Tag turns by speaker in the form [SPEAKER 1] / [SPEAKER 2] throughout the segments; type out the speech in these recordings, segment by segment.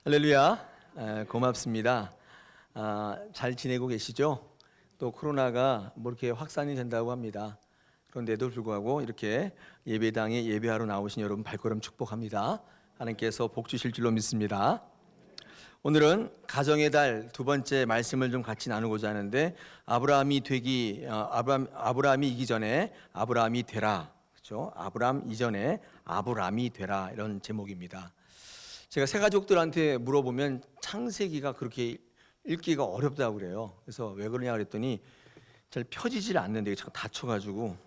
[SPEAKER 1] 할렐루야. 고맙습니다. 잘 지내고 계시죠? 또 코로나가 뭐 이렇게 확산이 된다고 합니다. 그런데도 불구하고 이렇게 예배당에 예배하러 나오신 여러분 발걸음 축복합니다. 하나님께서 복 주실 줄로 믿습니다. 오늘은 가정의 달 두 번째 말씀을 좀 같이 나누고자 하는데, 아브라함이 이기 전에 아브라함이 되라. 그렇죠? 아브라함 이전에 아브라함이 되라, 이런 제목입니다. 제가 새 가족들한테 물어보면 창세기가 그렇게 읽기가 어렵다고 그래요. 그래서 왜 그러냐 그랬더니 잘 펴지질 않는데 자꾸 닫혀가지고,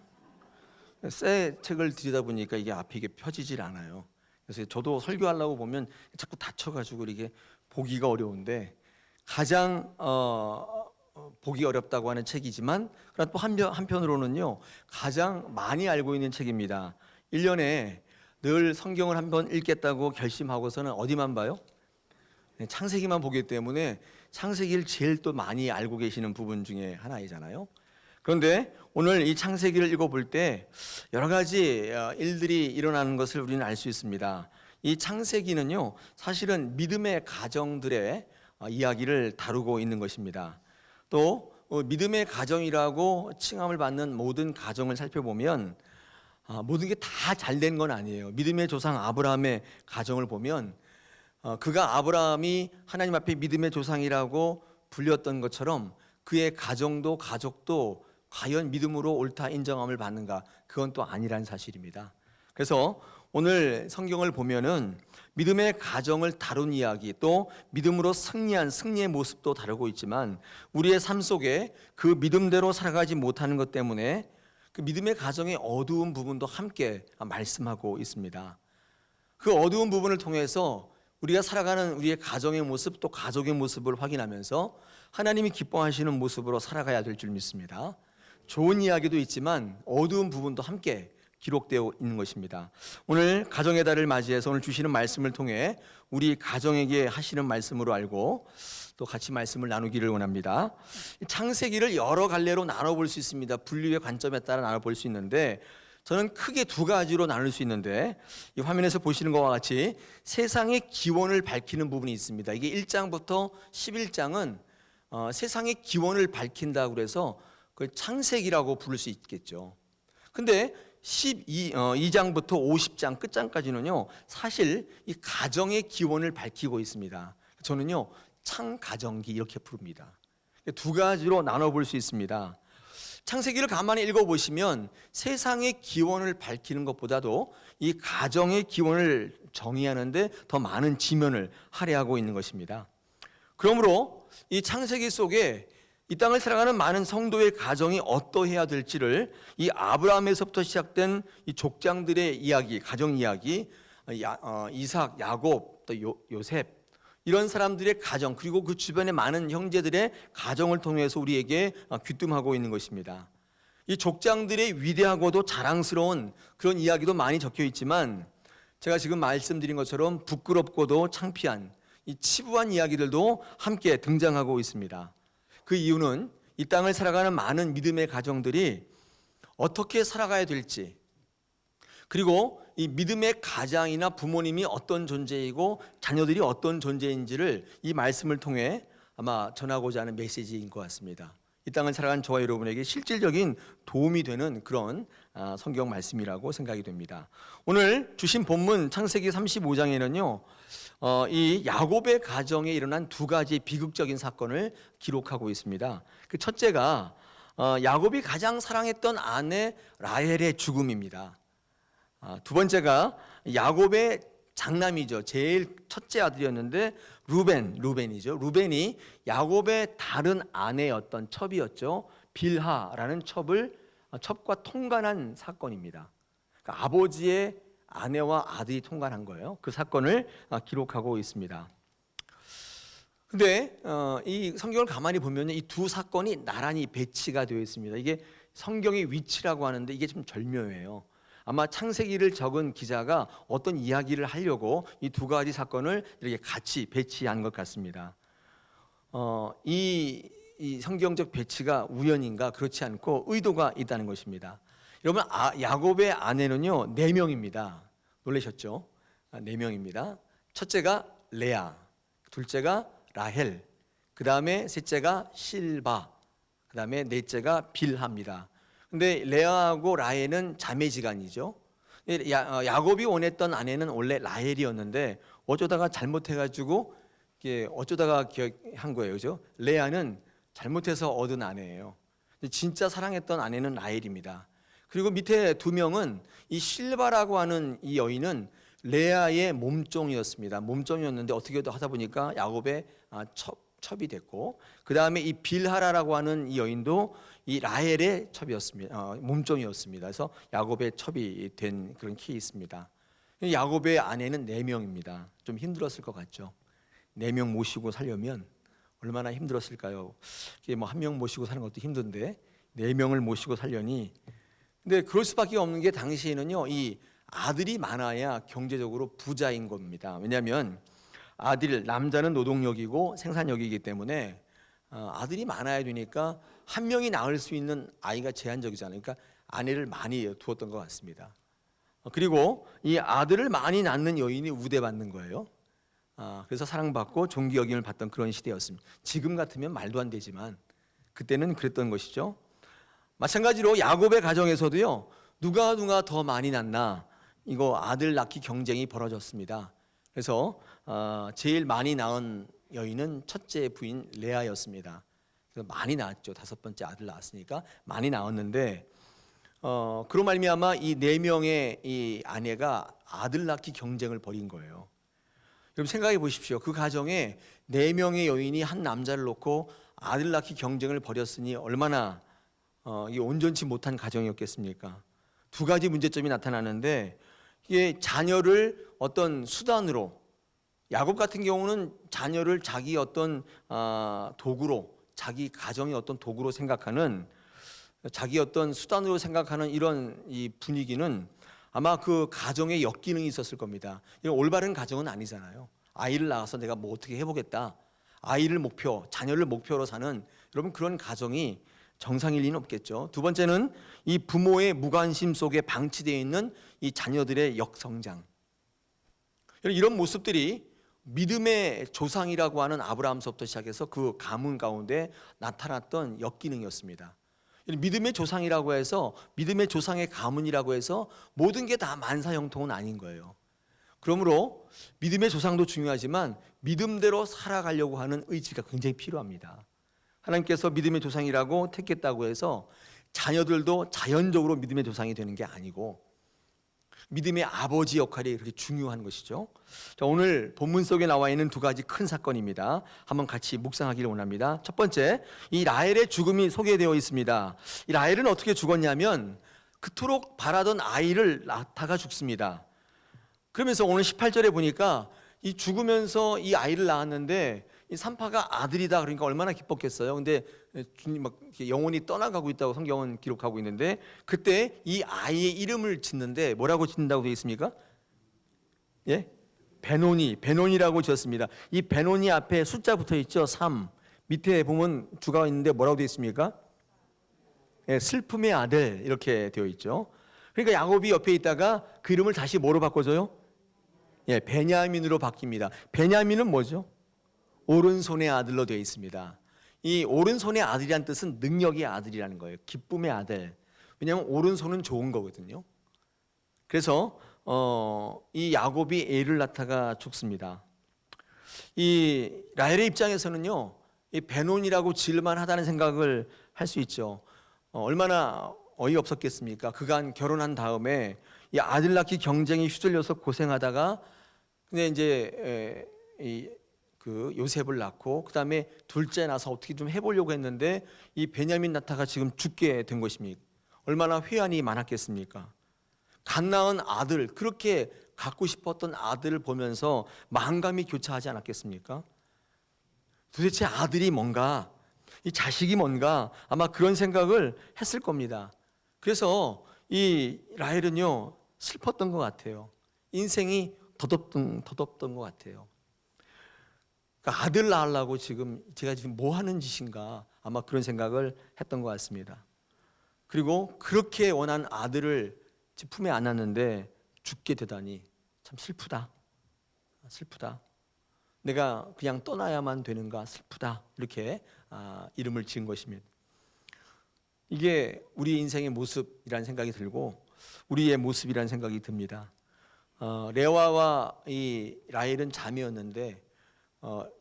[SPEAKER 1] 새 책을 들이다 보니까 이게 앞에 이게 펴지질 않아요. 그래서 저도 설교하려고 보면 자꾸 닫혀가지고 이게 보기가 어려운데, 가장 보기 어렵다고 하는 책이지만, 그러나 또 한편으로는요 가장 많이 알고 있는 책입니다. 1년에 늘 성경을 한번 읽겠다고 결심하고서는 어디만 봐요? 창세기만 보기 때문에 창세기를 제일 또 많이 알고 계시는 부분 중에 하나이잖아요. 그런데 오늘 이 창세기를 읽어볼 때 여러 가지 일들이 일어나는 것을 우리는 알 수 있습니다. 이 창세기는요 사실은 믿음의 가정들의 이야기를 다루고 있는 것입니다. 또 믿음의 가정이라고 칭함을 받는 모든 가정을 살펴보면 모든 게 다 잘 된 건 아니에요. 믿음의 조상 아브라함의 가정을 보면 그가 아브라함이 하나님 앞에 믿음의 조상이라고 불렸던 것처럼 그의 가정도 가족도 과연 믿음으로 옳다 인정함을 받는가, 그건 또 아니란 사실입니다. 그래서 오늘 성경을 보면은 믿음의 가정을 다룬 이야기, 또 믿음으로 승리한 승리의 모습도 다루고 있지만, 우리의 삶 속에 그 믿음대로 살아가지 못하는 것 때문에 그 믿음의 가정의 어두운 부분도 함께 말씀하고 있습니다. 그 어두운 부분을 통해서 우리가 살아가는 우리의 가정의 모습, 또 가족의 모습을 확인하면서 하나님이 기뻐하시는 모습으로 살아가야 될 줄 믿습니다. 좋은 이야기도 있지만 어두운 부분도 함께 기록되어 있는 것입니다. 오늘 가정의 달을 맞이해서 오늘 주시는 말씀을 통해 우리 가정에게 하시는 말씀으로 알고 또 같이 말씀을 나누기를 원합니다. 창세기를 여러 갈래로 나눠볼 수 있습니다. 분류의 관점에 따라 나눠볼 수 있는데, 저는 크게 두 가지로 나눌 수 있는데, 이 화면에서 보시는 것과 같이 세상의 기원을 밝히는 부분이 있습니다. 이게 1장부터 11장은 세상의 기원을 밝힌다고 해서 그 창세기라고 부를 수 있겠죠. 근데 2장부터 50장 끝장까지는요 사실 이 가정의 기원을 밝히고 있습니다. 저는요 창가정기 이렇게 부릅니다. 두 가지로 나눠볼 수 있습니다. 창세기를 가만히 읽어보시면 세상의 기원을 밝히는 것보다도 이 가정의 기원을 정의하는데 더 많은 지면을 할애하고 있는 것입니다. 그러므로 이 창세기 속에 이 땅을 살아가는 많은 성도의 가정이 어떠해야 될지를 이 아브라함에서부터 시작된 이 족장들의 이야기, 가정 이야기, 이삭, 야곱, 또 요셉, 이런 사람들의 가정, 그리고 그 주변의 많은 형제들의 가정을 통해서 우리에게 귀뜸하고 있는 것입니다. 이 족장들의 위대하고도 자랑스러운 그런 이야기도 많이 적혀 있지만, 제가 지금 말씀드린 것처럼 부끄럽고도 창피한 이 치부한 이야기들도 함께 등장하고 있습니다. 그 이유는 이 땅을 살아가는 많은 믿음의 가정들이 어떻게 살아가야 될지, 그리고 이 믿음의 가장이나 부모님이 어떤 존재이고 자녀들이 어떤 존재인지를 이 말씀을 통해 아마 전하고자 하는 메시지인 것 같습니다. 이 땅을 살아가는 저와 여러분에게 실질적인 도움이 되는 그런 성경 말씀이라고 생각이 됩니다. 오늘 주신 본문 창세기 35장에는요 이 야곱의 가정에 일어난 두 가지 비극적인 사건을 기록하고 있습니다. 그 첫째가 야곱이 가장 사랑했던 아내 라헬의 죽음입니다. 두 번째가 야곱의 장남이죠. 제일 첫째 아들이었는데 루벤이죠. 루벤이 야곱의 다른 아내였던 첩이었죠. 빌하라는 첩과 통간한 사건입니다. 그러니까 아버지의 아내와 아들이 통간한 거예요. 그 사건을 기록하고 있습니다. 근데 이 성경을 가만히 보면 이 두 사건이 나란히 배치가 되어 있습니다. 이게 성경의 위치라고 하는데 이게 좀 절묘해요. 아마 창세기를 적은 기자가 어떤 이야기를 하려고 이 두 가지 사건을 이렇게 같이 배치한 것 같습니다. 이 성경적 배치가 우연인가? 그렇지 않고 의도가 있다는 것입니다. 여러분, 야곱의 아내는요 4명입니다. 놀라셨죠? 4명입니다. 첫째가 레아, 둘째가 라헬, 그 다음에 셋째가 실바, 그 다음에 넷째가 빌하입니다. 근데 레아하고 라헬은 자매지간이죠. 야곱이 원했던 아내는 원래 라헬이었는데 어쩌다가 잘못해가지고 어쩌다가 한 거예요, 그죠? 레아는 잘못해서 얻은 아내예요. 진짜 사랑했던 아내는 라헬입니다. 그리고 밑에 두 명은 이 실바라고 하는 이 여인은 레아의 몸종이었습니다. 몸종이었는데 어떻게 하다 보니까 야곱의 첩이 됐고, 그 다음에 이 빌하라라고 하는 이 여인도 이 라헬의 첩이었습니다. 몸종이었습니다. 그래서 야곱의 첩이 된 그런 케이스입니다. 야곱의 아내는 4명입니다. 좀 힘들었을 것 같죠. 4명 모시고 살려면 얼마나 힘들었을까요? 이게 뭐 1명 모시고 사는 것도 힘든데 4명을 모시고 살려니. 근데 그럴 수밖에 없는 게 당시에는요, 이 아들이 많아야 경제적으로 부자인 겁니다. 왜냐하면 남자는 노동력이고 생산력이기 때문에 아들이 많아야 되니까 한 명이 낳을 수 있는 아이가 제한적이잖아요. 그러니까 아내를 많이 두었던 것 같습니다. 그리고 이 아들을 많이 낳는 여인이 우대받는 거예요. 그래서 사랑받고 존귀 여김을 받던 그런 시대였습니다. 지금 같으면 말도 안 되지만 그때는 그랬던 것이죠. 마찬가지로 야곱의 가정에서도요, 누가 더 많이 낳나, 이거 아들 낳기 경쟁이 벌어졌습니다. 그래서 제일 많이 낳은 여인은 첫째 부인 레아였습니다. 그래서 많이 낳았죠. 5번째 아들 낳았으니까 많이 낳았는데 그로 말미암아 이 4명의 이 아내가 아들 낳기 경쟁을 벌인 거예요. 여러분 생각해 보십시오. 그 가정에 4명의 여인이 한 남자를 놓고 아들 낳기 경쟁을 벌였으니 얼마나 이 온전치 못한 가정이었겠습니까? 2가지 문제점이 나타나는데, 이게 자녀를 어떤 수단으로, 야곱 같은 경우는 자녀를 자기 어떤 도구로, 자기 가정의 어떤 도구로 생각하는, 자기 어떤 수단으로 생각하는 이런 이 분위기는 아마 그 가정에 역기능이 있었을 겁니다. 이런 올바른 가정은 아니잖아요. 아이를 낳아서 내가 뭐 어떻게 해보겠다, 자녀를 목표로 사는, 여러분 그런 가정이 정상일 리는 없겠죠. 2번째는 이 부모의 무관심 속에 방치되어 있는 이 자녀들의 역성장. 이런 모습들이 믿음의 조상이라고 하는 아브라함서부터 시작해서 그 가문 가운데 나타났던 역기능이었습니다. 믿음의 조상이라고 해서, 믿음의 조상의 가문이라고 해서 모든 게 다 만사형통은 아닌 거예요. 그러므로 믿음의 조상도 중요하지만 믿음대로 살아가려고 하는 의지가 굉장히 필요합니다. 하나님께서 믿음의 조상이라고 택했다고 해서 자녀들도 자연적으로 믿음의 조상이 되는 게 아니고 믿음의 아버지 역할이 그렇게 중요한 것이죠. 자, 오늘 본문 속에 나와 있는 2가지 큰 사건입니다. 한번 같이 묵상하기를 원합니다. 첫 번째, 이 라헬의 죽음이 소개되어 있습니다. 이 라헬은 어떻게 죽었냐면 그토록 바라던 아이를 낳다가 죽습니다. 그러면서 오늘 18절에 보니까 이 죽으면서 이 아이를 낳았는데 이 산파가 아들이다 그러니까 얼마나 기뻤겠어요. 근데 주님 막 영혼이 떠나가고 있다고 성경은 기록하고 있는데, 그때 이 아이의 이름을 짓는데 뭐라고 짓는다고 되어 있습니까? 예? 베노니라고 지었습니다. 이 베노니 앞에 숫자 붙어 있죠. 3. 밑에 보면 주가 있는데 뭐라고 되어 있습니까? 예, 슬픔의 아들 이렇게 되어 있죠. 그러니까 야곱이 옆에 있다가 그 이름을 다시 뭐로 바꿔줘요? 예, 베냐민으로 바뀝니다. 베냐민은 뭐죠? 오른손의 아들로 되어 있습니다. 이 오른손의 아들이란 뜻은 능력의 아들이라는 거예요. 기쁨의 아들. 왜냐하면 오른손은 좋은 거거든요. 그래서 이 야곱이 애를 낳다가 죽습니다. 이 라헬의 입장에서는요, 이 베논이라고 지을만 하다는 생각을 할 수 있죠. 얼마나 어이없었겠습니까? 그간 결혼한 다음에 이 아들 낳기 경쟁이 휘둘려서 고생하다가 근데 이제 그 요셉을 낳고 그다음에 둘째 나서 어떻게 좀 해보려고 했는데 이 베냐민 낳다가 지금 죽게 된 것입니까? 얼마나 회한이 많았겠습니까? 갓 낳은 아들, 그렇게 갖고 싶었던 아들을 보면서 만감이 교차하지 않았겠습니까? 도대체 아들이 뭔가, 이 자식이 뭔가, 아마 그런 생각을 했을 겁니다. 그래서 이 라헬은요 슬펐던 것 같아요. 인생이 더덥던 것 같아요. 그러니까 아들 낳으려고 제가 지금 뭐 하는 짓인가, 아마 그런 생각을 했던 것 같습니다. 그리고 그렇게 원한 아들을 품에 안았는데 죽게 되다니 참 슬프다. 내가 그냥 떠나야만 되는가 슬프다 이렇게 이름을 지은 것입니다. 이게 우리 인생의 모습이라는 생각이 들고 우리의 모습이라는 생각이 듭니다. 레아와 이 라헬은 자매였는데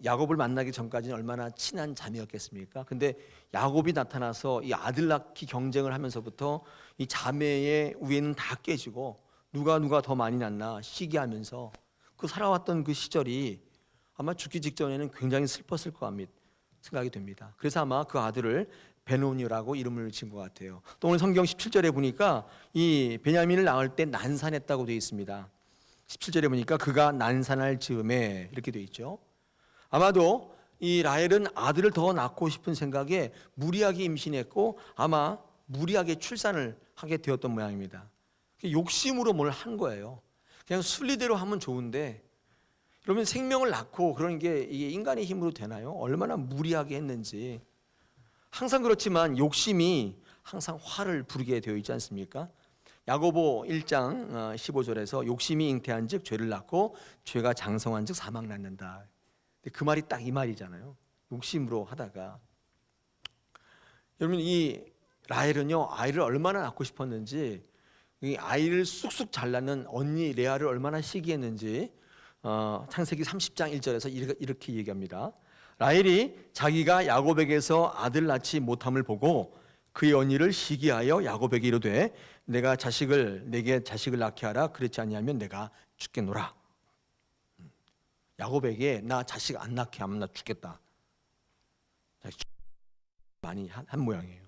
[SPEAKER 1] 야곱을 만나기 전까지는 얼마나 친한 자매였겠습니까? 근데 야곱이 나타나서 이 아들 낳기 경쟁을 하면서부터 이 자매의 우애는 다 깨지고 누가 더 많이 낳나 시기하면서 그 살아왔던 그 시절이 아마 죽기 직전에는 굉장히 슬펐을 것 같습니다. 생각이 됩니다. 그래서 아마 그 아들을 베노니라고 이름을 지은 것 같아요. 또 오늘 성경 17절에 보니까 이 베냐민을 낳을 때 난산했다고 되어 있습니다. 17절에 보니까 그가 난산할 즈음에 이렇게 되어 있죠. 아마도 이 라헬은 아들을 더 낳고 싶은 생각에 무리하게 임신했고 아마 무리하게 출산을 하게 되었던 모양입니다. 욕심으로 뭘 한 거예요. 그냥 순리대로 하면 좋은데 그러면 생명을 낳고 그런 게 이게 인간의 힘으로 되나요? 얼마나 무리하게 했는지. 항상 그렇지만 욕심이 항상 화를 부르게 되어 있지 않습니까? 야고보 1장 15절에서 욕심이 잉태한 즉 죄를 낳고 죄가 장성한 즉 사망 낳는다. 그 말이 딱 이 말이잖아요. 욕심으로 하다가. 여러분 이 라헬은요 아이를 얼마나 낳고 싶었는지 이 아이를 쑥쑥 잘 낳는 언니 레아를 얼마나 시기했는지 창세기 30장 1절에서 이렇게 얘기합니다. 라헬이 자기가 야곱에게서 아들 낳지 못함을 보고 그의 언니를 시기하여 야곱에게 이르되 내게 자식을 낳게 하라 그렇지 아니하면 내가 죽겠노라. 야곱에게 나 자식 안 낳게 하면 나 죽겠다. 많이 한 모양이에요.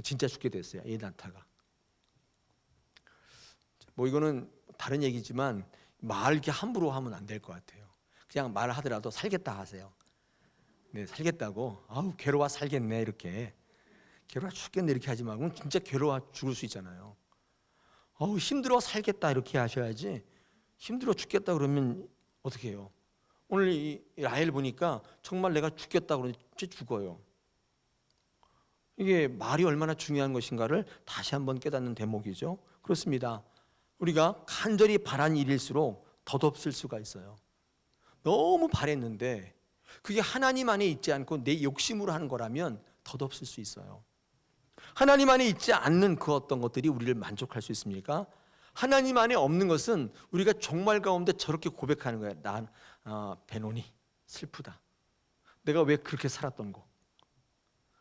[SPEAKER 1] 진짜 죽게 됐어요. 에나타가. 뭐 이거는 다른 얘기지만 말 이렇게 함부로 하면 안 될 것 같아요. 그냥 말하더라도 살겠다 하세요. 네, 살겠다고. 아우 괴로워 살겠네 이렇게. 괴로워 죽겠네 이렇게 하지 말고 진짜 괴로워 죽을 수 있잖아요. 아우 힘들어 살겠다 이렇게 하셔야지. 힘들어 죽겠다 그러면 어떻게 해요? 오늘 이 라헬 보니까 정말 내가 죽겠다 그러면 진짜 죽어요. 이게 말이 얼마나 중요한 것인가를 다시 한번 깨닫는 대목이죠. 그렇습니다. 우리가 간절히 바란 일일수록 덧없을 수가 있어요. 너무 바랬는데 그게 하나님 안에 있지 않고 내 욕심으로 하는 거라면 덧없을 수 있어요. 하나님 안에 있지 않는 그 어떤 것들이 우리를 만족할 수 있습니까? 하나님 안에 없는 것은 우리가 종말 가운데 저렇게 고백하는 거예요. 난 베노니 슬프다. 내가 왜 그렇게 살았던 거,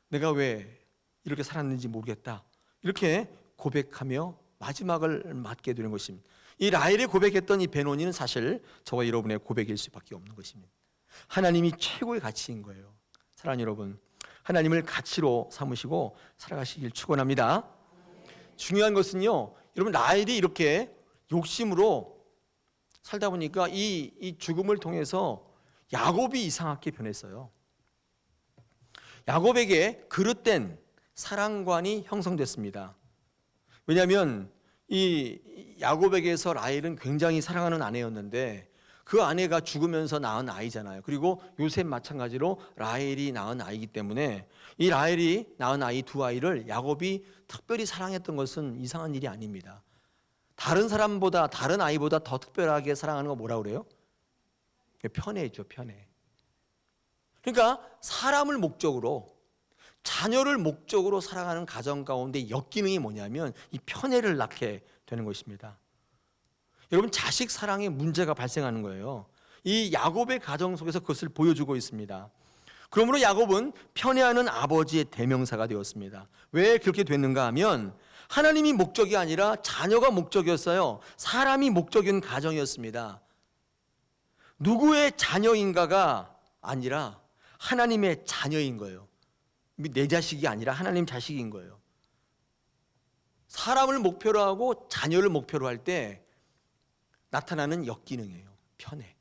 [SPEAKER 1] 내가 왜 이렇게 살았는지 모르겠다. 이렇게 고백하며 마지막을 맞게 되는 것입니다. 이 라헬이 고백했던 이 베노니는 사실 저와 여러분의 고백일 수밖에 없는 것입니다. 하나님이 최고의 가치인 거예요. 사랑하는 여러분, 하나님을 가치로 삼으시고 살아가시길 축원합니다. 중요한 것은요, 여러분 라헬이 이렇게 욕심으로 살다 보니까 이 죽음을 통해서 야곱이 이상하게 변했어요. 야곱에게 그릇된 사랑관이 형성됐습니다. 왜냐하면 이 야곱에게서 라헬은 굉장히 사랑하는 아내였는데 그 아내가 죽으면서 낳은 아이잖아요. 그리고 요셉 마찬가지로 라헬이 낳은 아이이기 때문에 이 라헬이 낳은 아이 두 아이를 야곱이 특별히 사랑했던 것은 이상한 일이 아닙니다. 다른 사람보다 다른 아이보다 더 특별하게 사랑하는 거 뭐라 그래요? 편애죠, 편애. 그러니까 사람을 목적으로 자녀를 목적으로 살아가는 가정 가운데 역기능이 뭐냐면 이 편애를 낳게 되는 것입니다. 여러분 자식 사랑에 문제가 발생하는 거예요. 이 야곱의 가정 속에서 그것을 보여주고 있습니다. 그러므로 야곱은 편애하는 아버지의 대명사가 되었습니다. 왜 그렇게 됐는가 하면 하나님이 목적이 아니라 자녀가 목적이었어요. 사람이 목적인 가정이었습니다. 누구의 자녀인가가 아니라 하나님의 자녀인 거예요. 내 자식이 아니라 하나님 자식인 거예요. 사람을 목표로 하고 자녀를 목표로 할 때 나타나는 역기능이에요. 편애.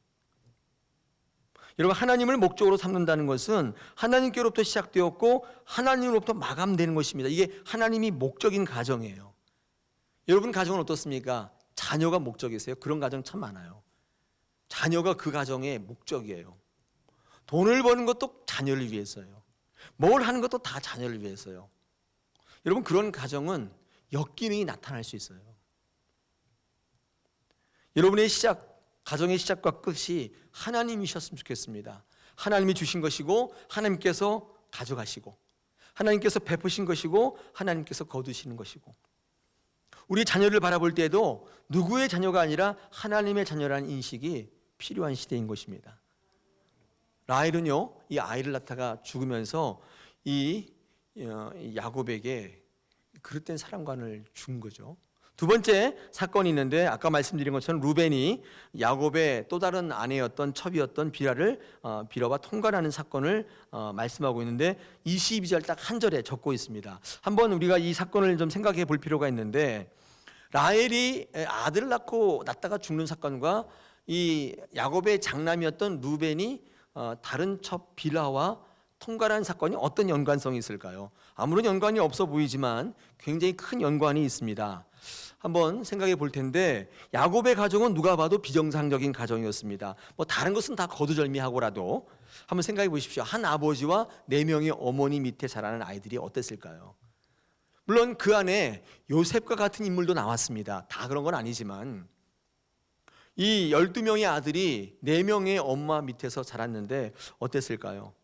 [SPEAKER 1] 여러분 하나님을 목적으로 삼는다는 것은 하나님께로부터 시작되었고 하나님으로부터 마감되는 것입니다. 이게 하나님이 목적인 가정이에요. 여러분 가정은 어떻습니까? 자녀가 목적이세요? 그런 가정 참 많아요. 자녀가 그 가정의 목적이에요. 돈을 버는 것도 자녀를 위해서요. 뭘 하는 것도 다 자녀를 위해서요. 여러분 그런 가정은 역기능이 나타날 수 있어요. 여러분의 시작 가정의 시작과 끝이 하나님이셨으면 좋겠습니다. 하나님이 주신 것이고 하나님께서 가져가시고 하나님께서 베푸신 것이고 하나님께서 거두시는 것이고, 우리 자녀를 바라볼 때에도 누구의 자녀가 아니라 하나님의 자녀라는 인식이 필요한 시대인 것입니다. 라헬은요, 이 아이를 낳다가 죽으면서 이 야곱에게 그릇된 사랑관을 준 거죠. 두 번째 사건이 있는데, 아까 말씀드린 것처럼 루벤이 야곱의 또 다른 아내였던 첩이었던 비라와 통관하는 사건을 말씀하고 있는데 22절 딱 한 절에 적고 있습니다. 한번 우리가 이 사건을 좀 생각해 볼 필요가 있는데, 라헬이 아들을 낳다가 죽는 사건과 이 야곱의 장남이었던 루벤이 다른 첩 빌하와 통과한 사건이 어떤 연관성이 있을까요? 아무런 연관이 없어 보이지만 굉장히 큰 연관이 있습니다. 한번 생각해 볼 텐데, 야곱의 가정은 누가 봐도 비정상적인 가정이었습니다. 뭐 다른 것은 다 거두절미하고라도 한번 생각해 보십시오. 한 아버지와 4명의 어머니 밑에 자라는 아이들이 어땠을까요? 물론 그 안에 요셉과 같은 인물도 나왔습니다. 다 그런 건 아니지만 이 12명의 아들이 4명의 엄마 밑에서 자랐는데 어땠을까요?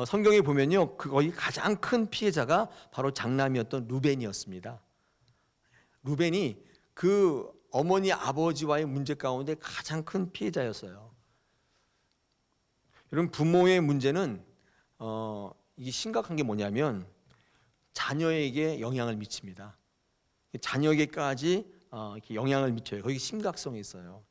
[SPEAKER 1] 성경에 보면요, 거기 가장 큰 피해자가 바로 장남이었던 루벤이었습니다. 루벤이 그 어머니 아버지와의 문제 가운데 가장 큰 피해자였어요. 여러분, 부모의 문제는 이게 심각한 게 뭐냐면 자녀에게 영향을 미칩니다. 자녀에게까지 이렇게 영향을 미쳐요. 거기 심각성이 있어요.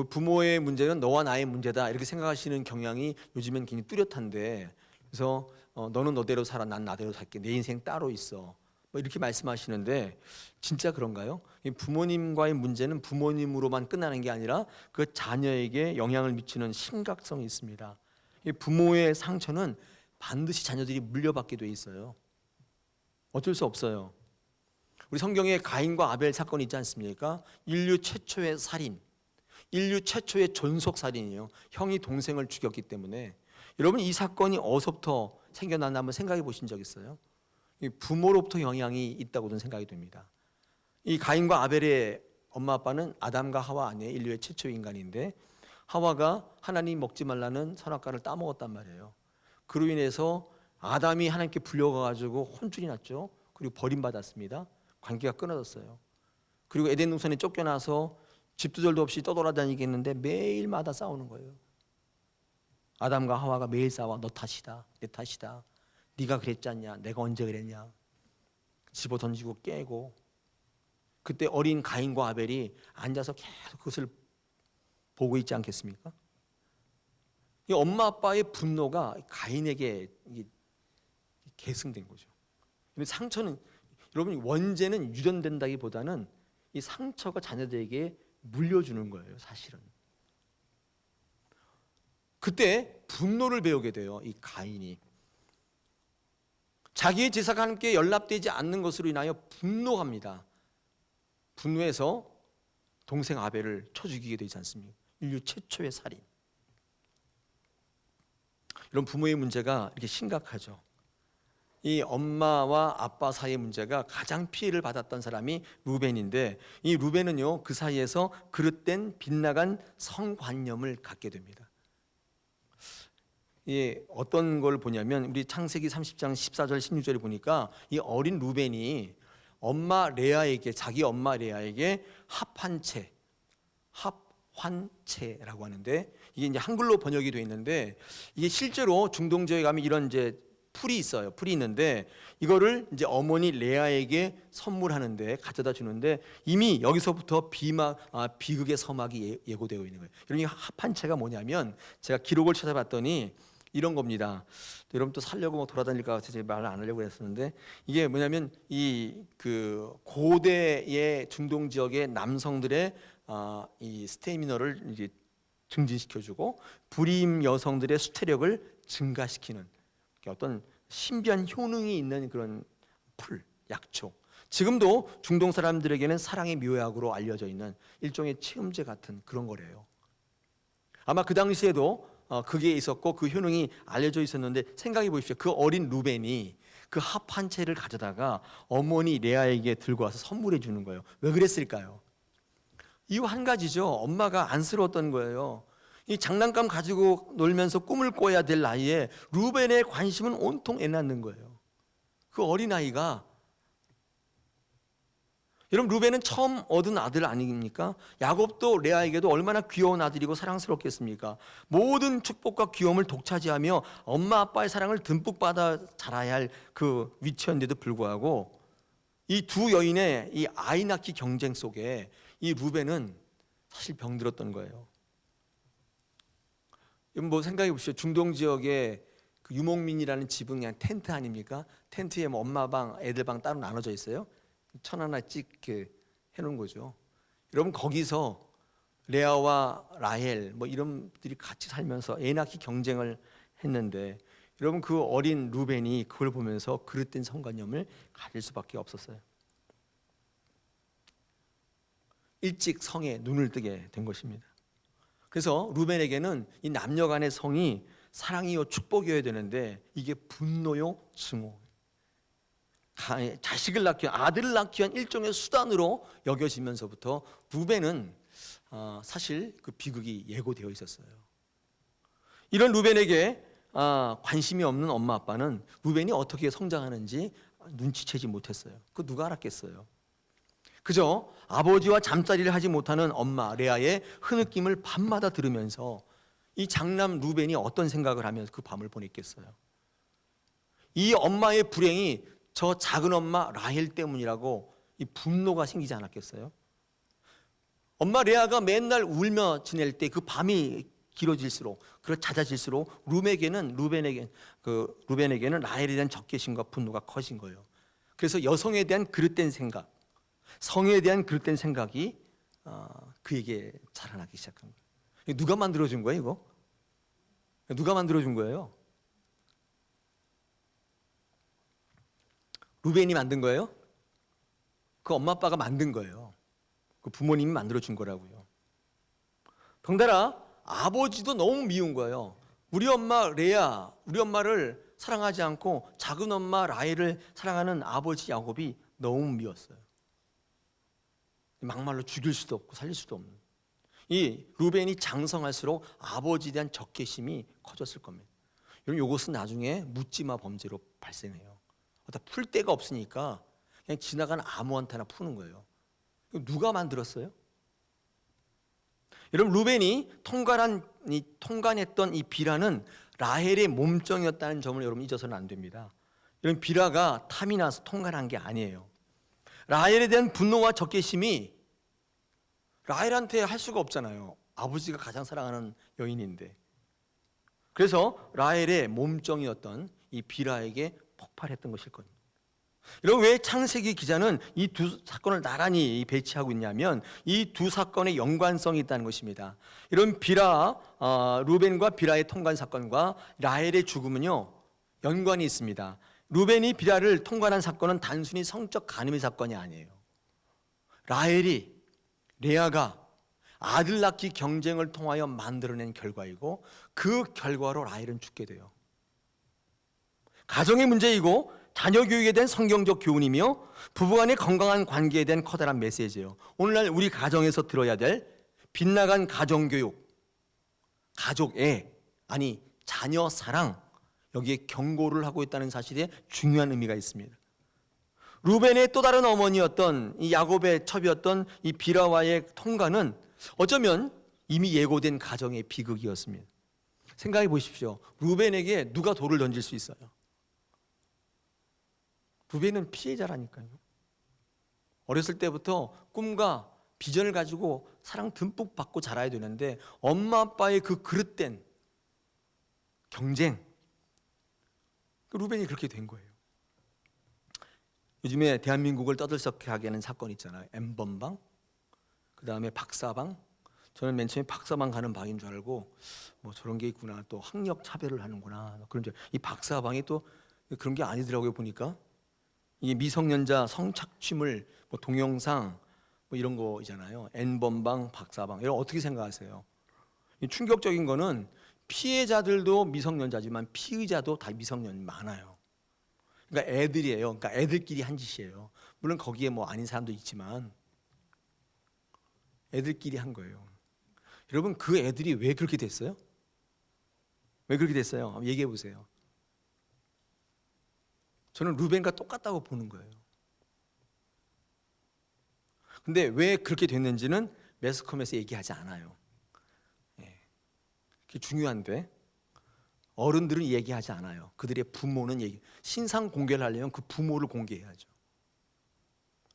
[SPEAKER 1] 부모의 문제는 너와 나의 문제다 이렇게 생각하시는 경향이 요즘엔 굉장히 뚜렷한데, 그래서 너는 너대로 살아, 난 나대로 살게, 내 인생 따로 있어, 뭐 이렇게 말씀하시는데 진짜 그런가요? 부모님과의 문제는 부모님으로만 끝나는 게 아니라 그 자녀에게 영향을 미치는 심각성이 있습니다. 부모의 상처는 반드시 자녀들이 물려받게 돼 있어요. 어쩔 수 없어요. 우리 성경에 가인과 아벨 사건이 있지 않습니까? 인류 최초의 살인, 인류 최초의 존속살인이에요. 형이 동생을 죽였기 때문에. 여러분, 이 사건이 어디서부터 생겨났나 한번 생각해 보신 적 있어요? 부모로부터 영향이 있다고 저는 생각이 됩니다. 이 가인과 아벨의 엄마 아빠는 아담과 하와 아니에요. 인류의 최초의 인간인데, 하와가 하나님 먹지 말라는 선악과를 따먹었단 말이에요. 그로 인해서 아담이 하나님께 불려가가지고 혼쭐이 났죠. 그리고 버림받았습니다. 관계가 끊어졌어요. 그리고 에덴 동산에 쫓겨나서 집두절도 없이 떠돌아다니겠는데 매일마다 싸우는 거예요. 아담과 하와가 매일 싸워. 너 탓이다, 내 탓이다, 네가 그랬지 않냐, 내가 언제 그랬냐, 집어 던지고 깨고. 그때 어린 가인과 아벨이 앉아서 계속 그것을 보고 있지 않겠습니까? 이 엄마 아빠의 분노가 가인에게 계승된 거죠. 상처는, 여러분, 원죄는 유전된다기보다는 이 상처가 자녀들에게 물려주는 거예요, 사실은. 그때 분노를 배우게 돼요, 이 가인이. 자기의 제사가 함께 연락되지 않는 것으로 인하여 분노합니다. 분노해서 동생 아벨을 쳐 죽이게 되지 않습니까? 인류 최초의 살인. 이런 부모의 문제가 이렇게 심각하죠. 이 엄마와 아빠 사이의 문제가 가장 피해를 받았던 사람이 루벤인데, 이 루벤은요, 그 사이에서 그릇된 빗나간 성관념을 갖게 됩니다. 어떤 걸 보냐면, 우리 창세기 30장 14절 16절에 보니까 이 어린 루벤이 엄마 레아에게, 자기 엄마 레아에게 합환체라고 하는데, 이게 이제 한글로 번역이 되어 있는데, 이게 실제로 중동 지역에 가면 이런 이제 풀이 있어요. 풀이 있는데 이거를 이제 어머니 레아에게 선물하는데, 가져다 주는데, 이미 여기서부터 비극의 서막이 예고되어 있는 거예요. 여러분, 합한체가 뭐냐면, 제가 기록을 찾아봤더니 이런 겁니다. 여러분 또 살려고 뭐 돌아다닐까 해서 제가 말을 안 하려고 했었는데, 이게 뭐냐면 그 고대의 중동 지역의 남성들의 이 스태미너를 이제 증진시켜주고 불임 여성들의 수태력을 증가시키는 어떤 신비한 효능이 있는 그런 풀, 약초. 지금도 중동 사람들에게는 사랑의 묘약으로 알려져 있는 일종의 체험제 같은 그런 거래요. 아마 그 당시에도 그게 있었고 그 효능이 알려져 있었는데, 생각해 보십시오. 그 어린 루벤이 그 합한 채를 가져다가 어머니 레아에게 들고 와서 선물해 주는 거예요. 왜 그랬을까요? 이유 한 가지죠. 엄마가 안쓰러웠던 거예요. 이 장난감 가지고 놀면서 꿈을 꿔야 될 나이에 루벤의 관심은 온통 애 낳는 거예요. 그 어린아이가, 여러분 루벤은 처음 얻은 아들 아닙니까? 야곱도 레아에게도 얼마나 귀여운 아들이고 사랑스럽겠습니까? 모든 축복과 귀여움을 독차지하며 엄마 아빠의 사랑을 듬뿍 받아 자라야 할 그 위치였는데도 불구하고 이 두 여인의 이 아이 낳기 경쟁 속에 이 루벤은 사실 병들었던 거예요. 뭐 생각해 보시죠. 중동 지역에 그 유목민이라는 집은 그냥 텐트 아닙니까? 텐트에 뭐 엄마 방, 애들 방 따로 나눠져 있어요. 천 하나 찍게 해놓은 거죠. 여러분 거기서 레아와 라헬 뭐 이런 들이 같이 살면서 애 낳기 경쟁을 했는데, 여러분 그 어린 루벤이 그걸 보면서 그릇된 성관념을 가질 수밖에 없었어요. 일찍 성에 눈을 뜨게 된 것입니다. 그래서 루벤에게는 이 남녀 간의 성이 사랑이요 축복이어야 되는데 이게 분노요 증오, 자식을 낳기 위한, 아들을 낳기 위한 일종의 수단으로 여겨지면서부터 루벤은 사실 그 비극이 예고되어 있었어요. 이런 루벤에게 관심이 없는 엄마 아빠는 루벤이 어떻게 성장하는지 눈치채지 못했어요. 그 누가 알았겠어요. 그저 아버지와 잠자리를 하지 못하는 엄마 레아의 흐느낌을 밤마다 들으면서 이 장남 루벤이 어떤 생각을 하면서 그 밤을 보냈겠어요. 이 엄마의 불행이 저 작은 엄마 라헬 때문이라고 이 분노가 생기지 않았겠어요? 엄마 레아가 맨날 울며 지낼 때 그 밤이 길어질수록, 그리고 잦아질수록 루벤에게는 라헬에 대한 적개심과 분노가 커진 거예요. 그래서 여성에 대한 그릇된 생각, 성에 대한 그릇된 생각이 그에게 자라나기 시작한 거예요. 누가 만들어준 거예요, 이거? 누가 만들어준 거예요? 루벤이 만든 거예요? 그 엄마 아빠가 만든 거예요. 그 부모님이 만들어준 거라고요. 덩달아 아버지도 너무 미운 거예요. 우리 엄마 레아, 우리 엄마를 사랑하지 않고 작은 엄마 라헬을 사랑하는 아버지 야곱이 너무 미웠어요. 막말로 죽일 수도 없고 살릴 수도 없는, 이 루벤이 장성할수록 아버지에 대한 적개심이 커졌을 겁니다. 여러분 이것은 나중에 묻지마 범죄로 발생해요. 풀 데가 없으니까 그냥 지나가는 아무한테나 푸는 거예요. 누가 만들었어요? 여러분 루벤이 통관했던 이 비라는 라헬의 몸종이었다는 점을 여러분 잊어서는 안 됩니다. 여러분 비라가 탐이 나서 통관한 게 아니에요. 라헬에 대한 분노와 적개심이 라헬한테 할 수가 없잖아요. 아버지가 가장 사랑하는 여인인데. 그래서 라헬의 몸종이었던 이 비라에게 폭발했던 것일 겁니다. 여러분 왜 창세기 기자는 이 두 사건을 나란히 배치하고 있냐면 이 두 사건의 연관성이 있다는 것입니다. 이런 루벤과 비라의 통관 사건과 라헬의 죽음은요 연관이 있습니다. 루벤이 비라를 통관한 사건은 단순히 성적 간음의 사건이 아니에요. 레아가 아들 낳기 경쟁을 통하여 만들어낸 결과이고, 그 결과로 라헬은 죽게 돼요. 가정의 문제이고 자녀 교육에 대한 성경적 교훈이며 부부간의 건강한 관계에 대한 커다란 메시지예요. 오늘날 우리 가정에서 들어야 될 빗나간 가정교육, 자녀 사랑, 여기에 경고를 하고 있다는 사실에 중요한 의미가 있습니다. 루벤의 또 다른 어머니였던 이 야곱의 첩이었던 이 비라와의 통과는 어쩌면 이미 예고된 가정의 비극이었습니다. 생각해 보십시오. 루벤에게 누가 돌을 던질 수 있어요? 루벤은 피해자라니까요. 어렸을 때부터 꿈과 비전을 가지고 사랑 듬뿍 받고 자라야 되는데 엄마 아빠의 그 그릇된 경쟁, 루벤이 그렇게 된 거예요. 요즘에 대한민국을 떠들썩하게 하는 사건 있잖아요. N번방, 그 다음에 박사방. 저는 맨 처음에 박사방 가는 방인 줄 알고 뭐 저런 게 있구나, 또 학력 차별을 하는구나 그런 줄. 이 박사방이 또 그런 게 아니더라고요. 보니까 이게 미성년자 성착취물 뭐 동영상 뭐 이런 거잖아요. N번방, 박사방. 여러분 어떻게 생각하세요? 충격적인 거는 피해자들도 미성년자지만 피의자도 다 미성년 많아요. 그러니까 애들이에요. 그러니까 애들끼리 한 짓이에요. 물론 거기에 뭐 아닌 사람도 있지만, 애들끼리 한 거예요. 여러분, 그 애들이 왜 그렇게 됐어요? 왜 그렇게 됐어요? 얘기해 보세요. 저는 루벤과 똑같다고 보는 거예요. 근데 왜 그렇게 됐는지는 매스컴에서 얘기하지 않아요. 예. 그게 중요한데 어른들은 얘기하지 않아요. 그들의 부모는 신상 공개를 하려면 그 부모를 공개해야죠.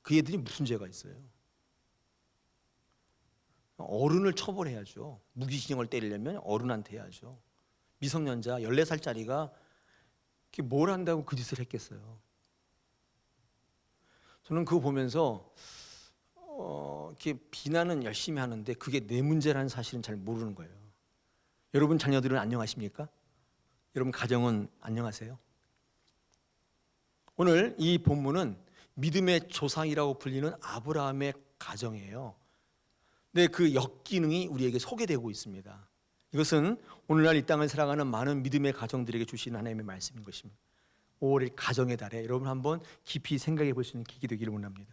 [SPEAKER 1] 그 애들이 무슨 죄가 있어요? 어른을 처벌해야죠. 무기징역을 때리려면 어른한테 해야죠. 미성년자 14살짜리가 뭘 한다고 그 짓을 했겠어요. 저는 그거 보면서 이렇게 비난은 열심히 하는데 그게 내 문제라는 사실은 잘 모르는 거예요. 여러분 자녀들은 안녕하십니까? 여러분 가정은 안녕하세요? 오늘 이 본문은 믿음의 조상이라고 불리는 아브라함의 가정이에요. 근데 그 역기능이 우리에게 소개되고 있습니다. 이것은 오늘날 이 땅을 살아가는 많은 믿음의 가정들에게 주시는 하나님의 말씀인 것입니다. 5월 가정의 달에 여러분 한번 깊이 생각해 볼 수 있는 계기 되기를 원합니다.